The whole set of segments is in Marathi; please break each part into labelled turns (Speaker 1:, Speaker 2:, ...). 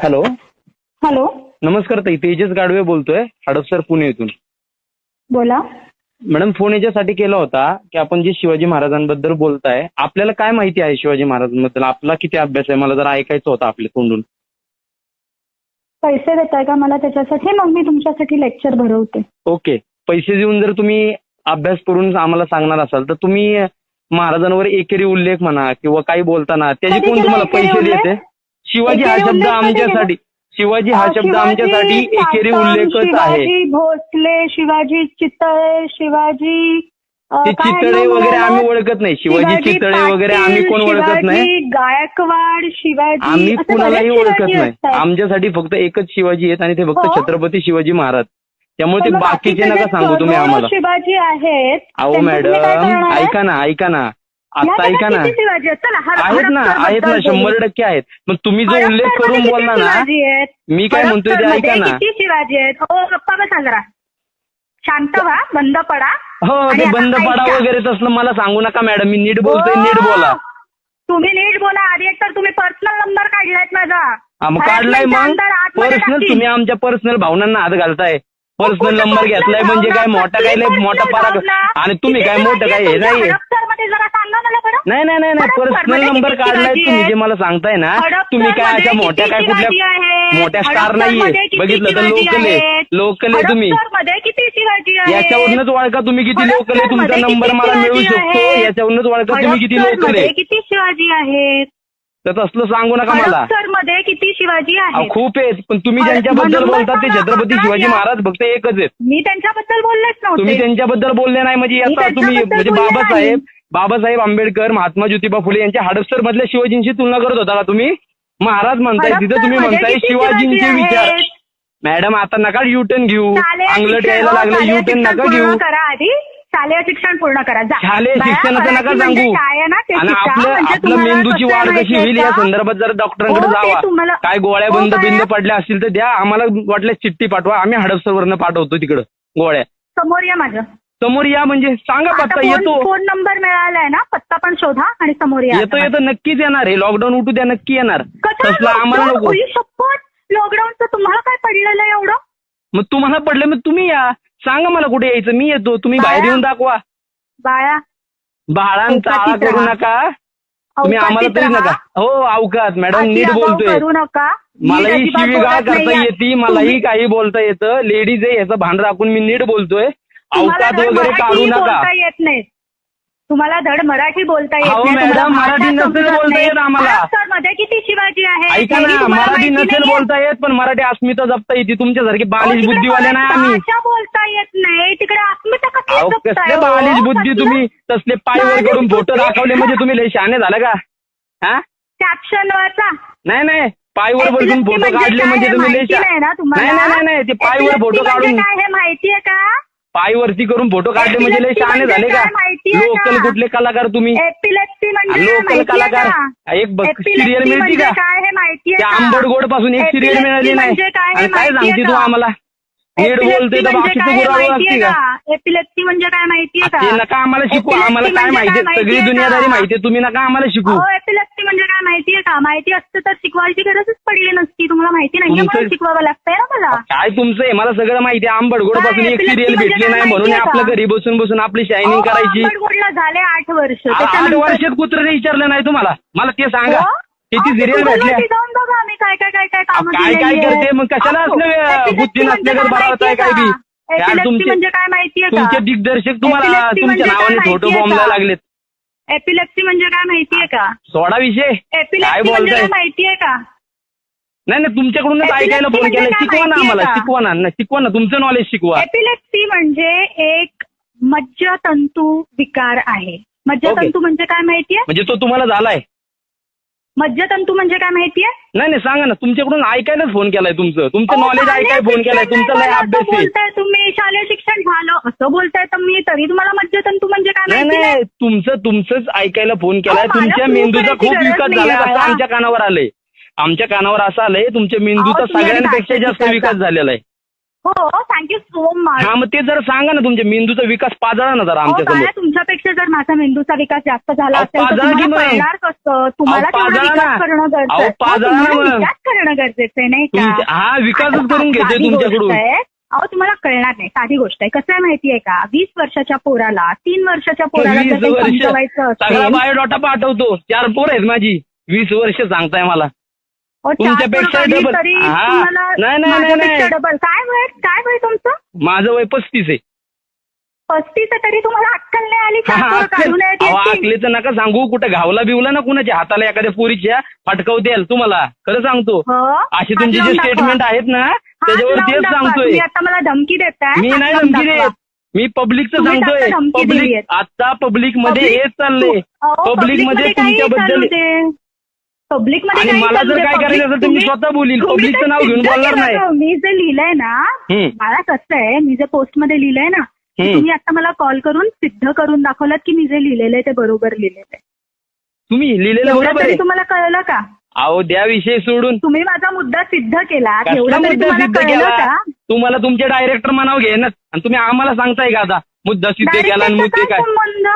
Speaker 1: हॅलो.
Speaker 2: हॅलो.
Speaker 1: नमस्कार ताई, तेजस गाडवे बोलतोय, हडपसर पुणे येथून.
Speaker 2: बोला.
Speaker 1: मॅडम, फोन याच्यासाठी केला होता की आपण जे शिवाजी महाराजांबद्दल बोलताय, आपल्याला काय माहिती आहे शिवाजी महाराजांबद्दल? आपला किती अभ्यास आहे, मला जरा ऐकायचं होतं आपल्या तोंडून.
Speaker 2: पैसे देताय का मला त्याच्यासाठी? मग मी तुमच्यासाठी लेक्चर भरवते.
Speaker 1: ओके. पैसे देऊन जर तुम्ही अभ्यास करून आम्हाला सांगणार असाल तर तुम्ही महाराजांवर एकेरी उल्लेख म्हणा किंवा काही बोलताना त्याचे
Speaker 2: कधी
Speaker 1: कोण
Speaker 2: केला
Speaker 1: तुम्हाला
Speaker 2: एकेरी
Speaker 1: पैसे
Speaker 2: उल्लेख?
Speaker 1: देते? शिवाजी हा
Speaker 2: एकेरी
Speaker 1: शब्द
Speaker 2: उल्लेख कधी
Speaker 1: आमच्यासाठी, शिवाजी हा शब्द आमच्यासाठी एकेरी उल्लेखच आहे.
Speaker 2: शिवाजी भोसले, शिवाजी चितळे, शिवाजी
Speaker 1: ते चितळे वगैरे आम्ही ओळखत नाही. शिवाजी चितळे वगैरे आम्ही कोण ओळखत नाही.
Speaker 2: शिवाजी गायकवाड, शिवाजी
Speaker 1: आम्ही
Speaker 2: असे
Speaker 1: कुणालाही
Speaker 2: बरेच
Speaker 1: ओळखत
Speaker 2: शिवाजी
Speaker 1: नाही.
Speaker 2: असतात.
Speaker 1: आमच्यासाठी फक्त एकच शिवाजी आहेत आणि ते फक्त
Speaker 2: हो.
Speaker 1: छत्रपती शिवाजी महाराज. त्यामुळे
Speaker 2: पण
Speaker 1: ते
Speaker 2: मग
Speaker 1: बाकीचे
Speaker 2: बाकीचे
Speaker 1: नका
Speaker 2: जे
Speaker 1: सांगू तुम्ही
Speaker 2: करोडो
Speaker 1: आम्हाला.
Speaker 2: शिवाजी आहेत
Speaker 1: अहो
Speaker 2: त्यांचं तुम्ही काय
Speaker 1: मॅडम,
Speaker 2: करणार आहे?
Speaker 1: ऐका ना
Speaker 2: या
Speaker 1: आता ऐका
Speaker 2: जगात
Speaker 1: ना.
Speaker 2: किती शिवाजी आहेत? चला,
Speaker 1: आहेत ना
Speaker 2: हडपसरबद्दल बोलू.
Speaker 1: 100% आहेत. मग तुम्ही जो उल्लेख
Speaker 2: हडपसरमध्ये
Speaker 1: करून
Speaker 2: किती
Speaker 1: बोलला ना,
Speaker 2: शिवाजी आहेत?
Speaker 1: मी काय म्हणतोय ते ऐका
Speaker 2: हडपसरमध्ये
Speaker 1: ना.
Speaker 2: किती शिवाजी आहेत? हो, गप्पा बसा जरा, शांत व्हा, बंद पडा.
Speaker 1: हो,
Speaker 2: आणि
Speaker 1: ते
Speaker 2: आता
Speaker 1: बंद पडा
Speaker 2: ऐका.
Speaker 1: वगैरे तसलं मला सांगू नका मॅडम. मी नीट बोलतोय,
Speaker 2: हो,
Speaker 1: नीट बोला.
Speaker 2: तुम्ही नीट बोला. आधी एक तर तुम्ही पर्सनल नंबर काढलायत माझा.
Speaker 1: मग काढलाय
Speaker 2: हॅरेसमेंटच्या
Speaker 1: मग
Speaker 2: अंदर आतमध्ये
Speaker 1: पर्सनल.
Speaker 2: टाकीन.
Speaker 1: तुम्ही आमच्या पर्सनल भावनांना हात घालताय. पर्सनल
Speaker 2: कुठं
Speaker 1: नंबर
Speaker 2: personal
Speaker 1: घेतलाय म्हणजे काय
Speaker 2: भावना?
Speaker 1: मोठा काय
Speaker 2: कसली
Speaker 1: लय मोठा
Speaker 2: personal
Speaker 1: पराक्रम.
Speaker 2: भावना?
Speaker 1: आणि तुम्ही
Speaker 2: किती
Speaker 1: काय मोठं
Speaker 2: शिवाजी
Speaker 1: काय हे
Speaker 2: आहेत
Speaker 1: नाही.
Speaker 2: तुमच्या हडपसरमध्ये? जरा सांगा मला बरं.
Speaker 1: नाही पर्सनल
Speaker 2: हडपसरमध्ये
Speaker 1: नंबर
Speaker 2: किती
Speaker 1: काढलाय
Speaker 2: शिवाजी
Speaker 1: तुम्ही
Speaker 2: आहेत?
Speaker 1: जे मला सांगताय ना. तुम्ही काय अशा
Speaker 2: हडपसरमध्ये
Speaker 1: मोठ्या
Speaker 2: किती
Speaker 1: काय
Speaker 2: शिवाजी
Speaker 1: कुठल्या
Speaker 2: आहेत?
Speaker 1: मोठ्या स्टार नाहीये.
Speaker 2: हडपसरमध्ये किती
Speaker 1: बघितलं तर
Speaker 2: शिवाजी
Speaker 1: लोकल आहे.
Speaker 2: आहेत?
Speaker 1: लोकल आहे तुम्ही.
Speaker 2: हडपसरमध्ये किती शिवाजी आहेत?
Speaker 1: याच्यावरूनच ओळखा तुम्ही किती लोकल आहे. तुमचा
Speaker 2: हडपसरमध्ये
Speaker 1: नंबर
Speaker 2: किती
Speaker 1: मला मिळू
Speaker 2: शिवाजी
Speaker 1: शकतो.
Speaker 2: आहेत?
Speaker 1: याच्यावरूनच ओळखा तुम्ही किती लोकल
Speaker 2: हडपसरमध्ये
Speaker 1: आहे.
Speaker 2: किती शिवाजी आहेत?
Speaker 1: तर तसलं सांगू नका मला.
Speaker 2: हडपसरमध्ये किती शिवाजी आहेत?
Speaker 1: खूप आहेत, पण तुम्ही ज्यांच्याबद्दल
Speaker 2: नंबर
Speaker 1: बोलतात ते
Speaker 2: सांगा,
Speaker 1: छत्रपती
Speaker 2: आकडा
Speaker 1: शिवाजी
Speaker 2: द्या.
Speaker 1: महाराज फक्त एकच आहेत.
Speaker 2: मी त्यांच्याबद्दल बोललेच
Speaker 1: तुम्ही
Speaker 2: नव्हते.
Speaker 1: त्यांच्याबद्दल बोलले नाही म्हणजे
Speaker 2: मी
Speaker 1: आता तुम्ही
Speaker 2: त्यांच्याबद्दल
Speaker 1: म्हणजे
Speaker 2: बोलले
Speaker 1: बाबासाहेब आंबेडकर, महात्मा ज्योतिबा फुले यांच्या हडपसर मधल्या शिवाजींची तुलना करत होता का तुम्ही? महाराज म्हणताय तिथं, तुम्ही
Speaker 2: हडपसरमध्ये
Speaker 1: म्हणताय
Speaker 2: किती
Speaker 1: शिवाजींचे
Speaker 2: शिवाजी
Speaker 1: विचार.
Speaker 2: आहेत?
Speaker 1: मॅडम आता नका युटर्न घेऊ.
Speaker 2: शालेय
Speaker 1: अंगलट
Speaker 2: शिक्षण-
Speaker 1: यायला
Speaker 2: हो,
Speaker 1: लागलं,
Speaker 2: शालेय
Speaker 1: युटर्न
Speaker 2: शिक्षण
Speaker 1: नका
Speaker 2: पूर्ण
Speaker 1: घेऊ.
Speaker 2: करा आधी. शालेय शिक्षण पूर्ण करा. जा.
Speaker 1: शालेय
Speaker 2: बाळा,
Speaker 1: शिक्षणाचं नका
Speaker 2: मराठी म्हणजे
Speaker 1: सांगू.
Speaker 2: काय आहे ना ते
Speaker 1: आणि
Speaker 2: शिका. म्हणजे
Speaker 1: आपलं
Speaker 2: तुम्हाला
Speaker 1: मेंदूची
Speaker 2: कसं
Speaker 1: वाढ
Speaker 2: आहे
Speaker 1: कशी
Speaker 2: माहितीये
Speaker 1: होईल या
Speaker 2: का?
Speaker 1: संदर्भात जर डॉक्टरांकडे
Speaker 2: हो, ते
Speaker 1: जावा.
Speaker 2: तुम्हाला-
Speaker 1: काय गोळ्या
Speaker 2: हो,
Speaker 1: बंद
Speaker 2: बाळा.
Speaker 1: बिंद पडल्या असतील तर द्या. आम्हाला वाटल्यास चिठ्ठी पाठवा, आम्ही हडपसरवरनं पाठवतो तिकडं गोळ्या.
Speaker 2: समोर या माझं.
Speaker 1: समोर या म्हणजे सांगा
Speaker 2: आता
Speaker 1: पत्ता. येतो
Speaker 2: फोन नंबर मिळालाय ना, पत्ता पण शोधा आणि समोर या.
Speaker 1: येतो नक्कीच येणार. हे लॉकडाऊन उठू द्या, नक्की येणार. तसलं आम्हाला नको.
Speaker 2: लॉकडाऊनचं तुम्हाला काय पडलेलं आहे एवढं?
Speaker 1: मग तुम्हाला पडलं मग तुम्ही या. सांगा मला कुठे यायचं, मी येतो. तुम्ही बाहेर
Speaker 2: बाळा.
Speaker 1: येऊन दाखवा.
Speaker 2: बाळा,
Speaker 1: बाळांचा आळा
Speaker 2: अवकाशीत
Speaker 1: करू
Speaker 2: राहा.
Speaker 1: नका तुम्ही. आम्हाला
Speaker 2: अवकाशीत
Speaker 1: तरी
Speaker 2: राहा.
Speaker 1: नका. हो अवकात मॅडम,
Speaker 2: अति
Speaker 1: नीट
Speaker 2: आगाऊ
Speaker 1: बोलतोय.
Speaker 2: करू नका.
Speaker 1: मलाही
Speaker 2: नीट अजिबात
Speaker 1: शिवीगाळ
Speaker 2: बोलत
Speaker 1: करता
Speaker 2: नाहीये.
Speaker 1: येते, मलाही काही बोलता येतं. लेडीज आहे याचं भान राखून मी नीट बोलतोय.
Speaker 2: तुम्हाला
Speaker 1: अवकात
Speaker 2: धड
Speaker 1: वगैरे
Speaker 2: मराठी
Speaker 1: काढू नका.
Speaker 2: बोलता येत नाही. तुम्हाला धड मराठी बोलता येत
Speaker 1: अहो
Speaker 2: नाही.
Speaker 1: मॅडम,
Speaker 2: तुम्हाला
Speaker 1: मराठी
Speaker 2: भाषा
Speaker 1: नसेल
Speaker 2: समजत
Speaker 1: बोलता
Speaker 2: नाही.
Speaker 1: येत आम्हाला.
Speaker 2: हडपसरमध्ये किती शिवाजी आहेत?
Speaker 1: ऐका
Speaker 2: हे
Speaker 1: ना,
Speaker 2: तुम्हाला
Speaker 1: मराठी
Speaker 2: माहिती
Speaker 1: नसेल
Speaker 2: नाहीये?
Speaker 1: बोलता येत पण मराठी अस्मिता जपता येते. तुमच्यासारखी
Speaker 2: अहो,
Speaker 1: बालिश
Speaker 2: तिकडे
Speaker 1: बुद्धीवाले नाही आम्ही.
Speaker 2: भाषा बोलता येत नाही. तिकडे अस्मिता कसली
Speaker 1: अहो
Speaker 2: जपताय
Speaker 1: कसले
Speaker 2: हो?
Speaker 1: बालिश बुद्धी
Speaker 2: कसलं?
Speaker 1: तुम्ही. तसले पायवर
Speaker 2: बालिश
Speaker 1: करून फोटो
Speaker 2: बुद्धी?
Speaker 1: दाखवले म्हणजे तुम्ही लय शहाणे झाले का? हा
Speaker 2: कॅप्शन वाचा.
Speaker 1: नाही पायवर बसून
Speaker 2: Epilepsy
Speaker 1: फोटो
Speaker 2: म्हणजे
Speaker 1: काढले
Speaker 2: काय
Speaker 1: म्हणजे
Speaker 2: हे
Speaker 1: तुम्ही लय
Speaker 2: माहिती नाही ना तुम्हाला?
Speaker 1: नाही ते पायवर
Speaker 2: Epilepsy
Speaker 1: फोटो
Speaker 2: म्हणजे
Speaker 1: काढून
Speaker 2: काय हे माहितीये का?
Speaker 1: पायवरती करून फोटो काढले म्हणजे लय
Speaker 2: Epilepsy
Speaker 1: शहाणे
Speaker 2: म्हणजे
Speaker 1: झाले का?
Speaker 2: काय माहितीये का?
Speaker 1: लोकल कुठले कलाकार तुम्ही?
Speaker 2: एपिलेप्सी म्हणजे काय
Speaker 1: लोकल
Speaker 2: माहितीये
Speaker 1: कलाकार.
Speaker 2: का?
Speaker 1: एक
Speaker 2: Epilepsy
Speaker 1: सिरियल मिळती
Speaker 2: म्हणजे
Speaker 1: का?
Speaker 2: काय हे माहितीये
Speaker 1: त्या
Speaker 2: का?
Speaker 1: आंबट गोड पासून एक सिरियल
Speaker 2: Epilepsy
Speaker 1: मिळाली नाही.
Speaker 2: म्हणजे काय हे
Speaker 1: आणि काय
Speaker 2: माहितीये
Speaker 1: सांगते तू
Speaker 2: का?
Speaker 1: आम्हाला? नीट
Speaker 2: Epilepsy
Speaker 1: बोलते तर
Speaker 2: म्हणजे
Speaker 1: बाकीचं
Speaker 2: काय हे
Speaker 1: गुरावं
Speaker 2: माहितीये
Speaker 1: असते का?
Speaker 2: का? एपिलेप्सी म्हणजे काय माहितीये का?
Speaker 1: ते नका आम्हाला शिकू.
Speaker 2: Epilepsy
Speaker 1: आम्हाला काय
Speaker 2: म्हणजे
Speaker 1: माहितीये,
Speaker 2: काय
Speaker 1: सगळी
Speaker 2: माहितीये
Speaker 1: दुनियादारी
Speaker 2: का?
Speaker 1: माहितीये. तुम्ही नका आम्हाला शिकू.
Speaker 2: अहो, एपिलेप्सी म्हणजे काय माहितीये का? माहिती असतं तर शिकवायची गरजच पडली नसती. तुम्हाला माहिती नाहीये
Speaker 1: तुमचं-
Speaker 2: म्हणून शिकवावं लागतंय ना मला.
Speaker 1: काय तुमचं आहे मला सगळं माहिती आहे. आंबट गोड पासून
Speaker 2: काय
Speaker 1: एक
Speaker 2: epilepsy
Speaker 1: सिरियल
Speaker 2: म्हणजे
Speaker 1: भेटली
Speaker 2: काय
Speaker 1: नाही म्हणून
Speaker 2: माहितीये
Speaker 1: आपलं
Speaker 2: का?
Speaker 1: घरी बसून आपली शायनिंग करायची.
Speaker 2: आंबटगोडला झाले 8 वर्ष.
Speaker 1: 8
Speaker 2: त्याच्यानंतर-
Speaker 1: वर्षात कुत्र्याने विचारलं नाही तुम्हाला? मला ते सांगा.
Speaker 2: हो?
Speaker 1: किती
Speaker 2: अहो,
Speaker 1: सिरियल
Speaker 2: Google
Speaker 1: भेटल्या?
Speaker 2: वरती जाऊन बघा आम्ही काय कामं
Speaker 1: काय
Speaker 2: केलेली आहेत.
Speaker 1: करते मग? कशाला
Speaker 2: अहो,
Speaker 1: असलं
Speaker 2: epilepsy
Speaker 1: बुद्धी
Speaker 2: म्हणजे
Speaker 1: नसल्यागत
Speaker 2: काय
Speaker 1: बरावताय काय बी?
Speaker 2: माहितीये का?
Speaker 1: यार
Speaker 2: Epilepsy म्हणजे काय माहितीये का?
Speaker 1: तुमचे दिग्दर्शक तुम्हाला
Speaker 2: Epilepsy
Speaker 1: तुमच्या
Speaker 2: म्हणजे काय
Speaker 1: नावाने फोटो
Speaker 2: माहितीये
Speaker 1: बॉम्बला
Speaker 2: का?
Speaker 1: लागलेत.
Speaker 2: एपिलेप्सी म्हणजे काय माहितीये का?
Speaker 1: सोडा विषय. काय
Speaker 2: एपिलेप्सी म्हणजे
Speaker 1: बोलताय?
Speaker 2: काय माहितीये का?
Speaker 1: नाही तुमच्याकडूनच
Speaker 2: Epilepsy
Speaker 1: ऐकायला फोन
Speaker 2: म्हणजे
Speaker 1: केलाय.
Speaker 2: काय
Speaker 1: शिकवा ना
Speaker 2: माहितीये
Speaker 1: आम्हाला.
Speaker 2: का?
Speaker 1: शिकवा ना तुमचं नॉलेज शिकवा.
Speaker 2: एपिलेप्सी म्हणजे एक मज्जातंतू विकार आहे. मज्जातंतू म्हणजे काय माहितीये?
Speaker 1: म्हणजे तो तुम्हाला झालाय?
Speaker 2: मज्जातंतू म्हणजे काय माहितीये?
Speaker 1: नाही सांगा ना. तुमच्याकडून ऐकायलाच फोन केलाय. तुमचं
Speaker 2: अहो,
Speaker 1: नॉलेज
Speaker 2: शालेय
Speaker 1: ऐकाय फोन केलाय.
Speaker 2: शिक्षण
Speaker 1: तुमचा
Speaker 2: नाही
Speaker 1: लय
Speaker 2: झालं
Speaker 1: अभ्यास
Speaker 2: असं
Speaker 1: आहे.
Speaker 2: बोलताय तुम्ही. शालेय शिक्षण झालं असं बोलताय तर मी तरी तुम्हाला मज्जातंतू म्हणजे काय माहिती नाही.
Speaker 1: नाही तुमचंच ऐकायला फोन केलाय.
Speaker 2: अहो, मला
Speaker 1: तुमच्या
Speaker 2: proof
Speaker 1: मेंदूचा
Speaker 2: करायची
Speaker 1: खूप
Speaker 2: गरज
Speaker 1: विकास
Speaker 2: नाहीये
Speaker 1: झालाय असं
Speaker 2: बाळा.
Speaker 1: आमच्या कानावर आलंय. आमच्या कानावर असं आलंय तुमच्या मेंदूचा
Speaker 2: अहो, तुम्ही आधी
Speaker 1: सगळ्यांपेक्षा
Speaker 2: भाषा
Speaker 1: जास्त
Speaker 2: शिकायचा.
Speaker 1: विकास झालेला आहे.
Speaker 2: हो, थँक्यू सो मच.
Speaker 1: हा, मग ते जरा सांगा ना, तुमच्या मेंदूचा विकास पाजळा ना जरा
Speaker 2: हो
Speaker 1: आमच्या
Speaker 2: बाळा,
Speaker 1: समोर.
Speaker 2: तुमच्यापेक्षा जर माझा मेंदूचा विकास जास्त झाला
Speaker 1: अहो,
Speaker 2: असेल तर
Speaker 1: पाजळा की
Speaker 2: तुम्हाला
Speaker 1: मग.
Speaker 2: कळणार कसं? तुम्हाला
Speaker 1: अहो,
Speaker 2: तेवढा
Speaker 1: पाजळा
Speaker 2: विकास
Speaker 1: ना.
Speaker 2: करणं गरजेचं
Speaker 1: अहो,
Speaker 2: आहे.
Speaker 1: पाजळा ना
Speaker 2: तुम्हाला
Speaker 1: मग.
Speaker 2: विकास करणं गरजेचं आहे, नाही का?
Speaker 1: हा, विकासच
Speaker 2: आता
Speaker 1: करून घेतोय
Speaker 2: साधी
Speaker 1: तुमच्याकडून.
Speaker 2: गोष्ट आहे. अहो, तुम्हाला कळणार नाही. साधी गोष्ट आहे. कसं आहे माहितीये का, 20 वर्षाच्या पोराला 3 वर्षाच्या पोराला जर
Speaker 1: 20
Speaker 2: काही
Speaker 1: वर्ष
Speaker 2: समजवायचं
Speaker 1: सगळा
Speaker 2: असेल,
Speaker 1: बायोडाटा पाठवतो. 4 पोरं आहेत माझी. 20 वर्ष सांगताय मला.
Speaker 2: अहो, 4
Speaker 1: तुमच्यापेक्षा
Speaker 2: पोरं
Speaker 1: डबल.
Speaker 2: तरी
Speaker 1: हा.
Speaker 2: तुम्हाला
Speaker 1: नाही, नाही,
Speaker 2: माझ्यापेक्षा
Speaker 1: नाही.
Speaker 2: डबल. काय वय तुमचं?
Speaker 1: माझं वय 35 आहे.
Speaker 2: 35 तरी तुम्हाला अक्कल नाही आली 4 पोरं काढून आहेत
Speaker 1: अहो,
Speaker 2: याची?
Speaker 1: आकलीचं नका सांगू. कुठं घावला बिवला ना कुणाच्या हाताला एखाद्या पोरीच्या फटकवतेल तुम्हाला. खरं सांगतो.
Speaker 2: हो?
Speaker 1: अशी
Speaker 2: हात
Speaker 1: तुमची
Speaker 2: लावून
Speaker 1: जे
Speaker 2: दाखवा.
Speaker 1: स्टेटमेंट आहेत ना
Speaker 2: हात
Speaker 1: त्याच्यावर
Speaker 2: लावून
Speaker 1: तेच
Speaker 2: दाखवा.
Speaker 1: सांगतोय.
Speaker 2: तुम्ही आता मला धमकी देताय?
Speaker 1: मी
Speaker 2: हात
Speaker 1: नाही
Speaker 2: लावून
Speaker 1: धमकी
Speaker 2: दाखवा.
Speaker 1: देत. मी पब्लिकचं
Speaker 2: तुम्हीच
Speaker 1: सांगतोय.
Speaker 2: आता धमकी
Speaker 1: पब्लिक
Speaker 2: दिलीयत.
Speaker 1: आता पब्लिक मध्ये
Speaker 2: पब्लिक-
Speaker 1: हेच चाललंय.
Speaker 2: अहो,
Speaker 1: पब्लिक मध्ये
Speaker 2: काही
Speaker 1: तुमच्याबद्दल.
Speaker 2: चालू दे. पब्लिक मध्ये
Speaker 1: आणि
Speaker 2: काही
Speaker 1: मला
Speaker 2: चालू
Speaker 1: जर
Speaker 2: दे.
Speaker 1: काय करायचं असेल तर मी
Speaker 2: तुम्ही-
Speaker 1: स्वतः बोलील.
Speaker 2: तुम्ही
Speaker 1: पब्लिकचं
Speaker 2: ते
Speaker 1: नाव घेऊन
Speaker 2: सिद्ध
Speaker 1: बोलणार
Speaker 2: केलं
Speaker 1: नाही.
Speaker 2: ना. मी जे लिहिलंय ना, मला कसं आहे, मी जे पोस्ट मध्ये लिहिलंय ना, ते तुम्ही आता मला कॉल करून सिद्ध करून दाखवलात की मी जे लिहिलेलं आहे ते बरोबर लिहिलेलं आहे.
Speaker 1: तुम्ही लिहिलेलं
Speaker 2: एवढं
Speaker 1: बरोबर
Speaker 2: तरी
Speaker 1: आहे.
Speaker 2: तुम्हाला कळलं का?
Speaker 1: अहो, द्या विषय सोडून.
Speaker 2: तुम्ही माझा मुद्दा सिद्ध केला.
Speaker 1: कसला
Speaker 2: एवढं तरी
Speaker 1: मुद्दा
Speaker 2: तुम्हाला
Speaker 1: सिद्ध
Speaker 2: कळलं
Speaker 1: केला?
Speaker 2: का?
Speaker 1: तुम्हाला तुमचे डायरेक्टर म्हणावं घेणं आणि तुम्ही आम्हाला सांगताय का आता मुद्दा सिद्ध केला आणि मग ते
Speaker 2: डायरेक्टरचा
Speaker 1: काय?
Speaker 2: काय संबंध?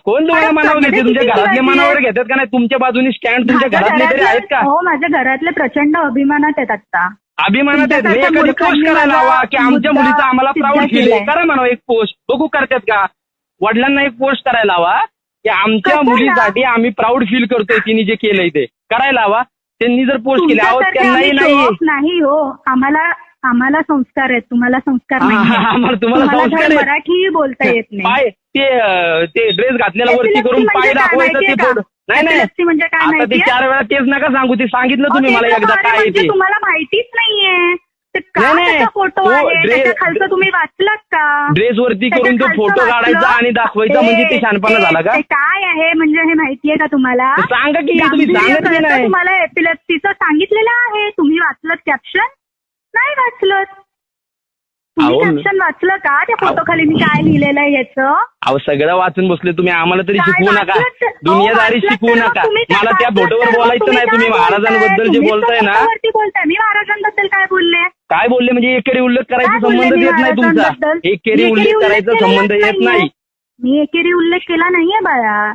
Speaker 1: कोण तुम्हाला
Speaker 2: अरे,
Speaker 1: मनावर घेते?
Speaker 2: मध्ये
Speaker 1: तुमच्या
Speaker 2: किती
Speaker 1: घरातले
Speaker 2: किती
Speaker 1: मनावर
Speaker 2: आहे?
Speaker 1: घेतात का नाही? तुमच्या बाजूने स्टँड तुमच्या
Speaker 2: माझ्या
Speaker 1: घरातले तरी आहेत का?
Speaker 2: हो, माझ्या घरातले प्रचंड अभिमानात आहेत आता.
Speaker 1: अभिमानात आहेत.
Speaker 2: तुमच्यासारख्या
Speaker 1: एखादी पोस्ट
Speaker 2: मूर्खांनी
Speaker 1: करायला
Speaker 2: मला
Speaker 1: हवा की आमच्या
Speaker 2: मुद्दा
Speaker 1: मुलीचा आम्हाला
Speaker 2: सिद्ध
Speaker 1: प्राऊड फील
Speaker 2: केलाय.
Speaker 1: आहे. करा म्हणा एक पोस्ट. बघू करतात का? वडिलांना एक पोस्ट करायला हवा की आमच्या
Speaker 2: कशाला?
Speaker 1: मुलीसाठी आम्ही प्राऊड फील करतोय तिने जे केलंय ते करायला हवा. त्यांनी जर पोस्ट केली अहो
Speaker 2: तुमच्यासारखे
Speaker 1: त्यांनाही
Speaker 2: आम्ही
Speaker 1: नाही.
Speaker 2: show off नाही हो. आम्हाला संस्कार आहेत, तुम्हाला संस्कार नाही.
Speaker 1: आम्हाला तुम्हाला संस्कार आहेत.
Speaker 2: मराठीही बोलता येत नाही.
Speaker 1: पाय ते ड्रेस घातलेला वरती
Speaker 2: Epilepsy
Speaker 1: करून
Speaker 2: म्हणजे
Speaker 1: पाय
Speaker 2: काय
Speaker 1: दाखवायचं ते
Speaker 2: माहितीये का?
Speaker 1: फोटो. नाही नाही
Speaker 2: Epilepsy म्हणजे काय
Speaker 1: आता ते
Speaker 2: माहितीये?
Speaker 1: 4 वेळा तेच नका सांगू. ते सांगितलं
Speaker 2: अहो,
Speaker 1: तुम्ही मला
Speaker 2: ते
Speaker 1: एकदा
Speaker 2: तर
Speaker 1: काय आहे
Speaker 2: म्हणजे
Speaker 1: ते.
Speaker 2: तुम्हाला माहितीच नाहीये. ते का
Speaker 1: नाही, नाही.
Speaker 2: त्याचा फोटो
Speaker 1: तो
Speaker 2: आहे
Speaker 1: ड्रेस-
Speaker 2: त्याच्या खालचं तुम्ही वाचलात का?
Speaker 1: ड्रेस वरती
Speaker 2: त्याच्या
Speaker 1: करून तो
Speaker 2: खालचं
Speaker 1: फोटो
Speaker 2: वाचलं?
Speaker 1: काढायचा आणि दाखवायचा म्हणजे ते शहाणपणा झाला का?
Speaker 2: ते काय आहे म्हणजे हे माहितीये का तुम्हाला?
Speaker 1: तर सांगा की तुम्ही
Speaker 2: गांभीर्य
Speaker 1: सांगत की
Speaker 2: कळतं
Speaker 1: नाही.
Speaker 2: तुम्हाला एपिलेप्सीचं सांगितलेलं आहे. तुम्ही वाचलं कॅप्शन? नाही वाचलं. तुम्ही
Speaker 1: अहो,
Speaker 2: कॅप्शन वाचलं का? त्या फोटो खाली मी काय लिहिलेलं आहे याचं?
Speaker 1: अहो सगळं वाचून बसले तुम्ही. आम्हाला तरी
Speaker 2: काय
Speaker 1: शिकवू नका.
Speaker 2: वाचलं तर-
Speaker 1: दुनियादारी
Speaker 2: वाचलं
Speaker 1: शिकवू
Speaker 2: तर मग
Speaker 1: नका.
Speaker 2: तुम्ही काय
Speaker 1: मला त्या
Speaker 2: वाचलं
Speaker 1: फोटोवर
Speaker 2: तर मग
Speaker 1: बोलायचं नाही. तुम्ही
Speaker 2: काय
Speaker 1: महाराजांबद्दल जे
Speaker 2: बोलताय?
Speaker 1: बोलताय ना
Speaker 2: तुम्ही बोलताय. मी महाराजांबद्दल काय बोलले?
Speaker 1: काय बोलले म्हणजे एकेरी उल्लेख
Speaker 2: काय
Speaker 1: करायचा
Speaker 2: बोलले
Speaker 1: संबंध
Speaker 2: मी
Speaker 1: येत नाही तुमचा.
Speaker 2: महाराजांबद्दल?
Speaker 1: एकेरी
Speaker 2: मी
Speaker 1: उल्लेख करायचा
Speaker 2: केलेलाच
Speaker 1: संबंध येत
Speaker 2: नाहीये.
Speaker 1: नाही.
Speaker 2: मी एकेरी उल्लेख केला नाहीये बाळा.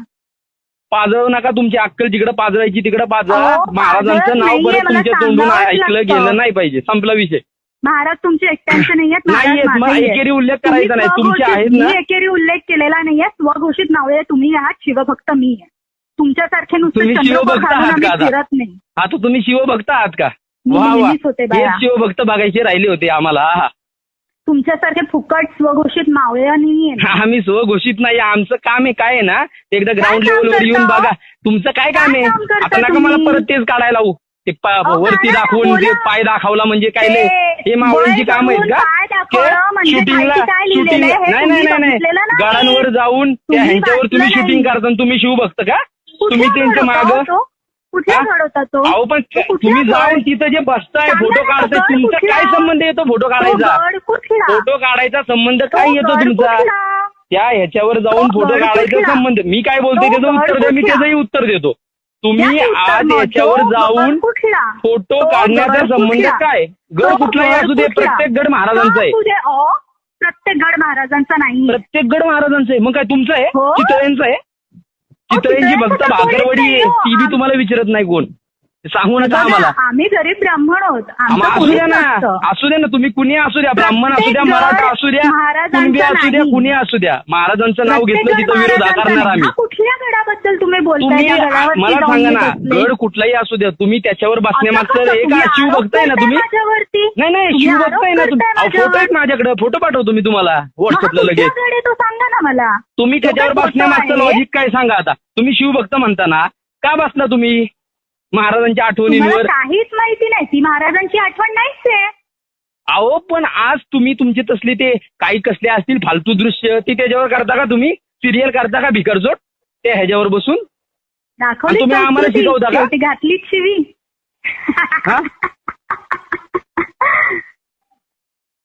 Speaker 1: पाजळू नका. तुमची अक्कल जिकडे पाजळायची तिकडे पाजळा.
Speaker 2: अहो,
Speaker 1: महाराजांचं
Speaker 2: पाजळत
Speaker 1: नाव
Speaker 2: नाहीये,
Speaker 1: परत
Speaker 2: मला
Speaker 1: तुमच्या तोंडून
Speaker 2: सांगावंच
Speaker 1: ऐकलं
Speaker 2: लागतं.
Speaker 1: गेलं नाही पाहिजे. संपला विषय.
Speaker 2: महाराज तुमचे एकट्यांचे नाहीयेत. महाराज
Speaker 1: नाहीयेत. मग
Speaker 2: माझे आहेत.
Speaker 1: एकेरी उल्लेख
Speaker 2: तुम्ही
Speaker 1: करायचा नाही. तुमचे
Speaker 2: स्वघोषित-
Speaker 1: आहेत ना.
Speaker 2: मी एकेरी उल्लेख केलेला नाहीये. स्वघोषित नावे तुम्ही आहात. शिवभक्त मी आहे. तुमच्यासारखे नुसते
Speaker 1: तुम्ही
Speaker 2: चंद्रकोर
Speaker 1: शिवभक्त
Speaker 2: घालून
Speaker 1: आहात
Speaker 2: आम्ही
Speaker 1: का आता?
Speaker 2: फिरत नाही.
Speaker 1: आता तुम्ही शिवभक्त आहात का?
Speaker 2: मी
Speaker 1: वा वा.
Speaker 2: नेहमीच होते
Speaker 1: हेच
Speaker 2: बाळा.
Speaker 1: शिवभक्त बघायचे राहिले होते आम्हाला.
Speaker 2: तुमच्यासारखे फुकट स्वघोषित मावळे नाहीये.
Speaker 1: आम्ही स्वघोषित नाही. आमचं काम आहे काय आहे ना ते एकदा ग्राउंड
Speaker 2: काम
Speaker 1: लेवलवर येऊन
Speaker 2: करता?
Speaker 1: बघा. तुमचं काय काम
Speaker 2: काय
Speaker 1: आहे?
Speaker 2: काम करता
Speaker 1: आता नका मला
Speaker 2: तुम्ही?
Speaker 1: परत तेच काढायला लावू. ते
Speaker 2: अहो,
Speaker 1: वरती
Speaker 2: काढा ना,
Speaker 1: दाखवून
Speaker 2: बोला.
Speaker 1: जे पाय दाखवला म्हणजे काय नाही. हे मावळ्यांची
Speaker 2: वय
Speaker 1: काम आहेत
Speaker 2: करून
Speaker 1: का?
Speaker 2: पाय दाखवलं म्हणजे
Speaker 1: शूटिंगला
Speaker 2: माहिती काय लिहिलेलं
Speaker 1: शूटिंग
Speaker 2: आहे? हे
Speaker 1: नाही
Speaker 2: तुम्ही
Speaker 1: नाही नाही
Speaker 2: बघितलेलं नाही.
Speaker 1: गडांवर जाऊन त्या
Speaker 2: तुम्ही
Speaker 1: ह्यांच्यावर तुम्ही
Speaker 2: वाचलं
Speaker 1: शूटिंग
Speaker 2: नाही.
Speaker 1: करता आणि तुम्ही शिवभक्त का?
Speaker 2: कुठला
Speaker 1: तुम्ही त्यांच्या
Speaker 2: गड होता
Speaker 1: माग
Speaker 2: तो? कुठला
Speaker 1: हा?
Speaker 2: गड होता तो?
Speaker 1: अहो पण
Speaker 2: तो कुठला
Speaker 1: तुम्ही
Speaker 2: गड?
Speaker 1: जाऊन तिथं जे बसताय
Speaker 2: सांगा
Speaker 1: फोटो
Speaker 2: ना,
Speaker 1: काढताय
Speaker 2: गड
Speaker 1: तुमचा
Speaker 2: कुठला?
Speaker 1: काय संबंध येतो फोटो
Speaker 2: तो
Speaker 1: काढायचा?
Speaker 2: गड कुठला?
Speaker 1: फोटो काढायचा संबंध
Speaker 2: तो
Speaker 1: काय येतो
Speaker 2: गड
Speaker 1: तुमचा?
Speaker 2: कुठला?
Speaker 1: त्या ह्याच्यावर जाऊन
Speaker 2: तो
Speaker 1: फोटो
Speaker 2: गड
Speaker 1: काढायचा
Speaker 2: कुठला?
Speaker 1: संबंध मी काय बोलते
Speaker 2: तो
Speaker 1: त्याचं
Speaker 2: गड
Speaker 1: उत्तर द्या. मी
Speaker 2: कुठला?
Speaker 1: त्याचंही उत्तर देतो. तुम्ही
Speaker 2: द्या की उत्तर
Speaker 1: आज
Speaker 2: मग.
Speaker 1: याच्यावर
Speaker 2: तो
Speaker 1: जाऊन
Speaker 2: गड कुठला?
Speaker 1: फोटो
Speaker 2: तो
Speaker 1: काढण्याचा
Speaker 2: गड
Speaker 1: संबंध
Speaker 2: कुठला?
Speaker 1: काय?
Speaker 2: तो
Speaker 1: गड कुठलाही
Speaker 2: गड
Speaker 1: असू दे.
Speaker 2: कुठला?
Speaker 1: प्रत्येक गड महाराजांचा आहे.
Speaker 2: असू दे. प्रत्येक गड महाराजांचा नाही.
Speaker 1: प्रत्येक गड महाराजांचा आहे. मग काय तुमचं आहे?
Speaker 2: हो.
Speaker 1: चितळ्यांचं आहे? चितळ्यांची
Speaker 2: चितळ्यांचं
Speaker 1: भक्त
Speaker 2: तर कोणीच
Speaker 1: भाकरवडी
Speaker 2: नाही
Speaker 1: आहे.
Speaker 2: हो.
Speaker 1: ती बी तुम्हाला विचारत नाही कोण. सांगू नका आम्हाला.
Speaker 2: आम्ही गरीब ब्राह्मण आहोत.
Speaker 1: आम्हा
Speaker 2: आमचं
Speaker 1: असू
Speaker 2: कोणीच
Speaker 1: द्या ना.
Speaker 2: नसतं.
Speaker 1: असू द्या ना. तुम्ही कुणी असू द्या. ब्राह्मण असू द्या.
Speaker 2: प्रत्येक
Speaker 1: मराठा
Speaker 2: गड
Speaker 1: असू द्या.
Speaker 2: महाराजांचं
Speaker 1: कुणबी असू द्या.
Speaker 2: नाही.
Speaker 1: कुणी असू द्या. महाराजांचं नाव
Speaker 2: प्रत्येक
Speaker 1: घेतलं
Speaker 2: गड
Speaker 1: तिथं विरोध
Speaker 2: महाराजांचा
Speaker 1: करणार
Speaker 2: नाही.
Speaker 1: आम्ही.
Speaker 2: हा, कुठल्या गडाबद्दल तुम्ही बोलताय?
Speaker 1: तुम्ही
Speaker 2: त्या गडावरती
Speaker 1: मला
Speaker 2: जाऊन
Speaker 1: सांगा
Speaker 2: मी
Speaker 1: ना.
Speaker 2: बसले.
Speaker 1: गड कुठलाही असू द्या. तुम्ही त्याच्यावर
Speaker 2: आता
Speaker 1: बसण्यामागचं
Speaker 2: कसं
Speaker 1: एक
Speaker 2: तुम्ही
Speaker 1: शिवभक्त आहे ना
Speaker 2: आरोप
Speaker 1: तुम्ही?
Speaker 2: करताय माझ्यावरती?
Speaker 1: नाही नाही
Speaker 2: तुम्ही
Speaker 1: शिवभक्त
Speaker 2: आरोप
Speaker 1: आहे ना तुम्ही.
Speaker 2: करताय
Speaker 1: फोटो आहेत
Speaker 2: माझ्यावर?
Speaker 1: माझ्याकडे. फोटो पाठवतो मी तुम्हाला
Speaker 2: मग
Speaker 1: व्हॉट्सअपला
Speaker 2: कुठला
Speaker 1: लगेच.
Speaker 2: गड आहे तो सांगा ना मला.
Speaker 1: तुम्ही त्याच्यावर
Speaker 2: तो काय
Speaker 1: बसण्यामागचं
Speaker 2: फोटो आहे?
Speaker 1: लॉजिक काय सांगा आता. तुम्ही शिवभक्त म्हणता ना. का बसला तुम्ही महाराजांच्या
Speaker 2: तुम्हाला
Speaker 1: आठवणींवर?
Speaker 2: काहीच माहिती नाही. ती महाराजांची आठवण नाहीच आहे.
Speaker 1: अहो पण आज तुम्ही तुमचे तसले ते काही कसले असतील फालतू दृश्य ते त्याच्यावर करता का तुम्ही? सिरियल करता का भिकरचोट ते ह्याच्यावर बसून?
Speaker 2: दाखवली
Speaker 1: तुम्ही आम्हाला
Speaker 2: संस्कृती.
Speaker 1: शिकवता का?
Speaker 2: शेवटी घातलीच शिवी.
Speaker 1: हा?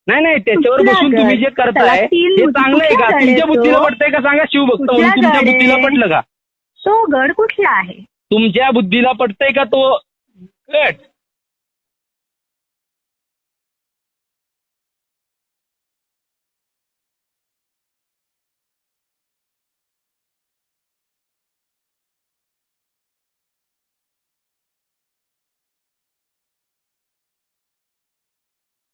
Speaker 1: नाही नाही त्याच्यावर
Speaker 2: कुठला
Speaker 1: बसून तुम्ही
Speaker 2: गड?
Speaker 1: जे करताय
Speaker 2: त्याला
Speaker 1: ते
Speaker 2: तीन
Speaker 1: चांगलं आहे का?
Speaker 2: कुठला गड
Speaker 1: तुमच्या
Speaker 2: आहे
Speaker 1: बुद्धीला
Speaker 2: तो?
Speaker 1: पटतंय का सांगा? शिवभक्त
Speaker 2: कुठला
Speaker 1: म्हणून तुमच्या
Speaker 2: गड आहे?
Speaker 1: बुद्धीला पटलं का?
Speaker 2: तो गड कुठला आहे?
Speaker 1: तुमच्या बुद्धीला पटतंय का तो गट?